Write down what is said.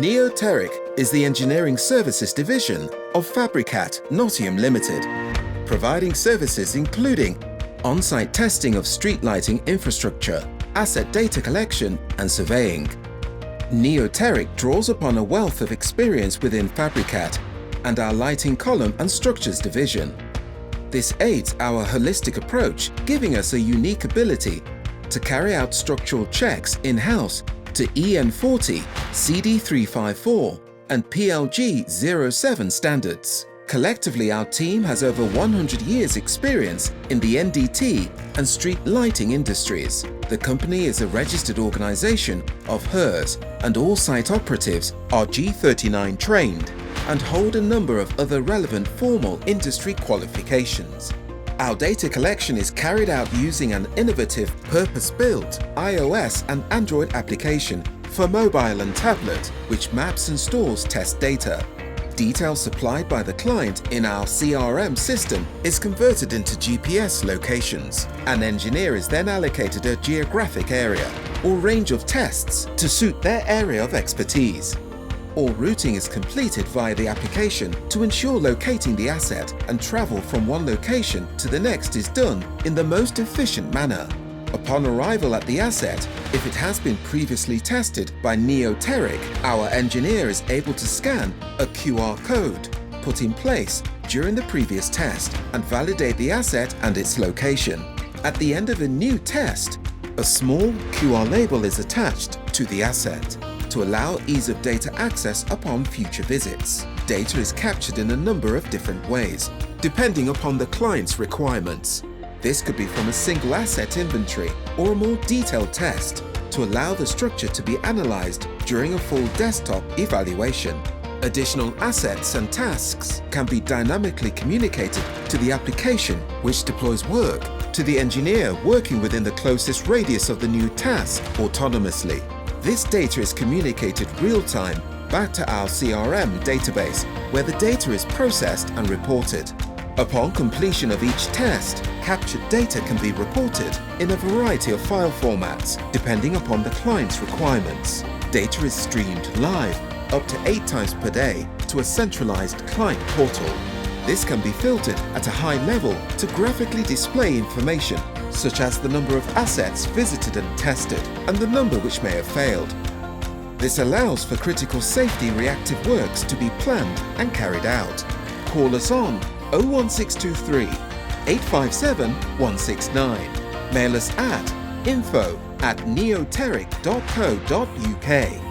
Neoteric is the engineering services division of Fabrikat Nottingham Limited, providing services including on-site testing of street lighting infrastructure, asset data collection and surveying. Neoteric draws upon a wealth of experience within Fabrikat and our lighting column and structures division. This aids our holistic approach, giving us a unique ability to carry out structural checks in-house to EN40, CD354 and PLG07 standards. Collectively, our team has over 100 years experience in the NDT and street lighting industries. The company is a registered organization of HERS and all site operatives are G39 trained and hold a number of other relevant formal industry qualifications. Our data collection is carried out using an innovative purpose-built iOS and Android application for mobile and tablet, which maps and stores test data. Detail supplied by the client in our CRM system is converted into GPS locations. An engineer is then allocated a geographic area or range of tests to suit their area of expertise. All routing is completed via the application to ensure locating the asset and travel from one location to the next is done in the most efficient manner. Upon arrival at the asset, if it has been previously tested by Neoteric, our engineer is able to scan a QR code put in place during the previous test and validate the asset and its location. At the end of a new test, a small QR label is attached to the asset to allow ease of data access upon future visits. Data is captured in a number of different ways, depending upon the client's requirements. This could be from a single asset inventory or a more detailed test to allow the structure to be analyzed during a full desktop evaluation. Additional assets and tasks can be dynamically communicated to the application, which deploys work to the engineer working within the closest radius of the new task autonomously. This data is communicated real-time back to our CRM database, where the data is processed and reported. Upon completion of each test, captured data can be reported in a variety of file formats, depending upon the client's requirements. Data is streamed live up to 8 times per day to a centralized client portal. This can be filtered at a high level to graphically display information such as the number of assets visited and tested and the number which may have failed. This allows for critical safety reactive works to be planned and carried out. Call us on 01623 857 169. Mail us at info@neoteric.co.uk.